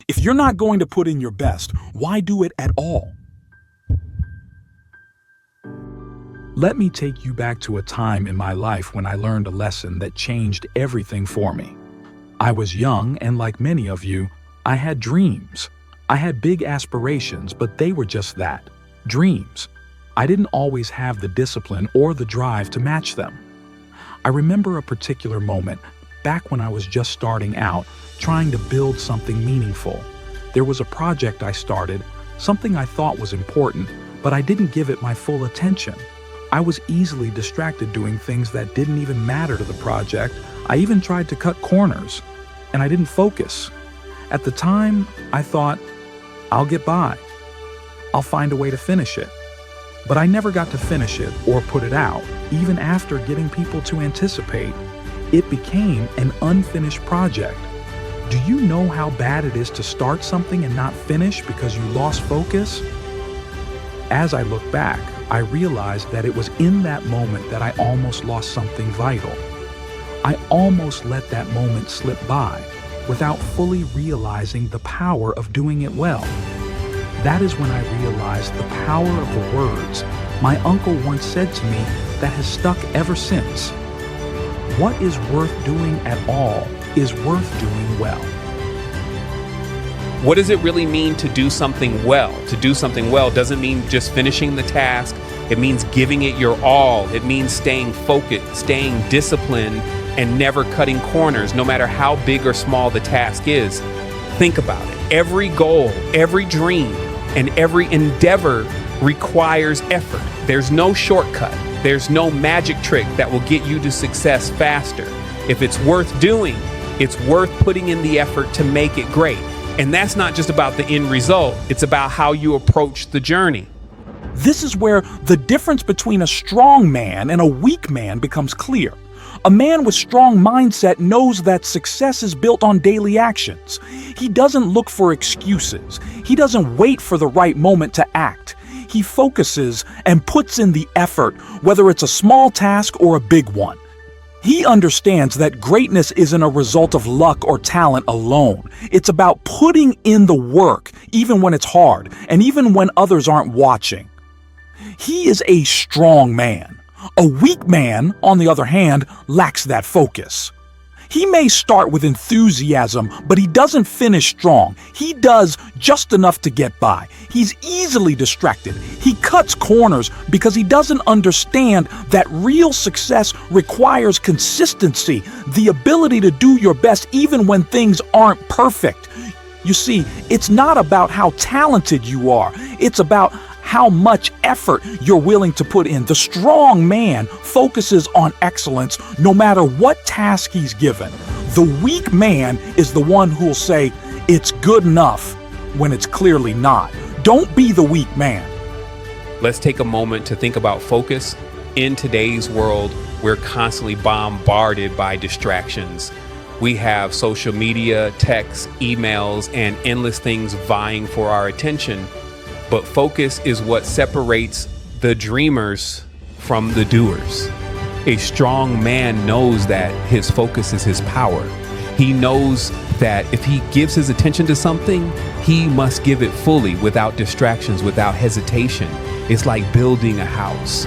If you're not going to put in your best, why do it at all? Let me take you back to a time in my life when I learned a lesson that changed everything for me. I was young, and like many of you, I had dreams. I had big aspirations, but they were just that, dreams. I didn't always have the discipline or the drive to match them. I remember a particular moment, back when I was just starting out, trying to build something meaningful. There was a project I started, something I thought was important, but I didn't give it my full attention. I was easily distracted doing things that didn't even matter to the project. I even tried to cut corners, and I didn't focus. At the time, I thought, I'll get by. I'll find a way to finish it. But I never got to finish it or put it out, even after getting people to anticipate. It became an unfinished project. Do you know how bad it is to start something and not finish because you lost focus? As I look back, I realized that it was in that moment that I almost lost something vital. I almost let that moment slip by without fully realizing the power of doing it well. That is when I realized the power of the words my uncle once said to me that has stuck ever since. What is worth doing at all is worth doing well. What does it really mean to do something well? To do something well doesn't mean just finishing the task. It means giving it your all. It means staying focused, staying disciplined, and never cutting corners, no matter how big or small the task is. Think about it. Every goal, every dream, and every endeavor requires effort. There's no shortcut. There's no magic trick that will get you to success faster. If it's worth doing, it's worth putting in the effort to make it great. And that's not just about the end result. It's about how you approach the journey. This is where the difference between a strong man and a weak man becomes clear. A man with strong mindset knows that success is built on daily actions. He doesn't look for excuses. He doesn't wait for the right moment to act. He focuses and puts in the effort, whether it's a small task or a big one. He understands that greatness isn't a result of luck or talent alone. It's about putting in the work, even when it's hard, and even when others aren't watching. He is a strong man. A weak man, on the other hand, lacks that focus. He may start with enthusiasm, but he doesn't finish strong. He does just enough to get by. He's easily distracted. He cuts corners because he doesn't understand that real success requires consistency, the ability to do your best even when things aren't perfect. You see, it's not about how talented you are. It's about how much effort you're willing to put in. The strong man focuses on excellence no matter what task he's given. The weak man is the one who'll say, it's good enough, when it's clearly not. Don't be the weak man. Let's take a moment to think about focus. In today's world, we're constantly bombarded by distractions. We have social media, texts, emails, and endless things vying for our attention. But focus is what separates the dreamers from the doers. A strong man knows that his focus is his power. He knows that if he gives his attention to something, he must give it fully, without distractions, without hesitation. It's like building a house.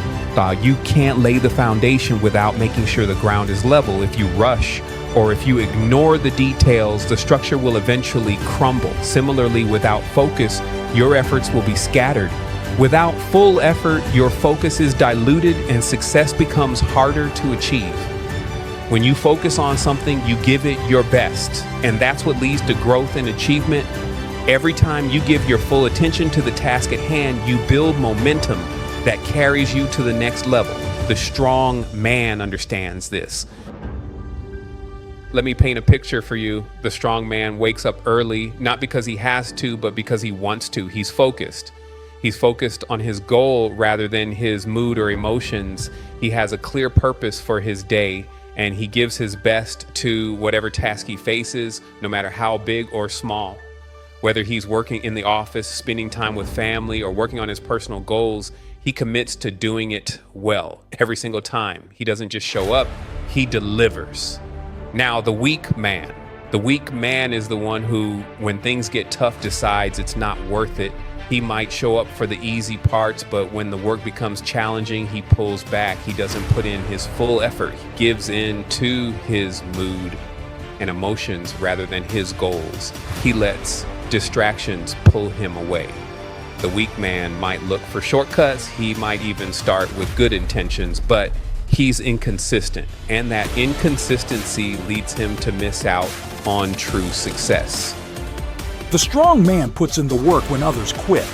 You can't lay the foundation without making sure the ground is level. If you rush or if you ignore the details, the structure will eventually crumble. Similarly, without focus, your efforts will be scattered. Without full effort, your focus is diluted and success becomes harder to achieve. When you focus on something, you give it your best, and that's what leads to growth and achievement. Every time you give your full attention to the task at hand, you build momentum that carries you to the next level. The strong man understands this. Let me paint a picture for you. The strong man wakes up early, not because he has to, but because he wants to. He's focused. He's focused on his goal rather than his mood or emotions. He has a clear purpose for his day, and he gives his best to whatever task he faces, no matter how big or small. Whether he's working in the office, spending time with family, or working on his personal goals, he commits to doing it well every single time. He doesn't just show up, he delivers. Now, the weak man, The weak man is the one who, when things get tough, decides it's not worth it. He might show up for the easy parts, but when the work becomes challenging, he pulls back. He doesn't put in his full effort. He gives in to his mood and emotions rather than his goals. He lets distractions pull him away. The weak man might look for shortcuts. He might even start with good intentions, but he's inconsistent, and that inconsistency leads him to miss out on true success. The strong man puts in the work when others quit.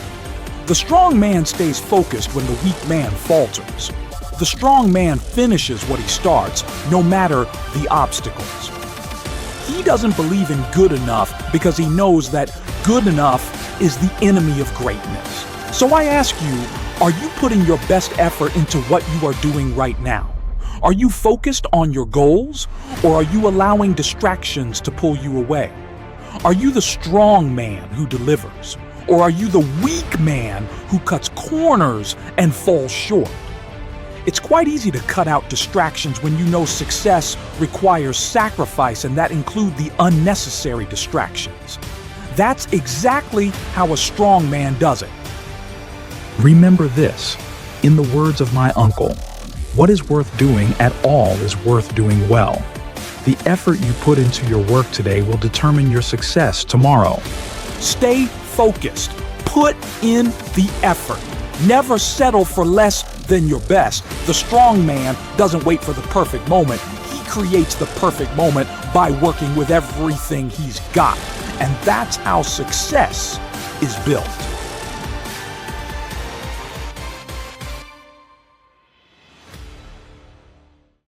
The strong man stays focused when the weak man falters. The strong man finishes what he starts, no matter the obstacles. He doesn't believe in good enough because he knows that good enough is the enemy of greatness. So I ask you, are you putting your best effort into what you are doing right now? Are you focused on your goals, or are you allowing distractions to pull you away? Are you the strong man who delivers, or are you the weak man who cuts corners and falls short? It's quite easy to cut out distractions when you know success requires sacrifice, and that includes the unnecessary distractions. That's exactly how a strong man does it. Remember this, in the words of my uncle, what is worth doing at all is worth doing well. The effort you put into your work today will determine your success tomorrow. Stay focused. Put in the effort. Never settle for less than your best. The strong man doesn't wait for the perfect moment. He creates the perfect moment by working with everything he's got. And that's how success is built.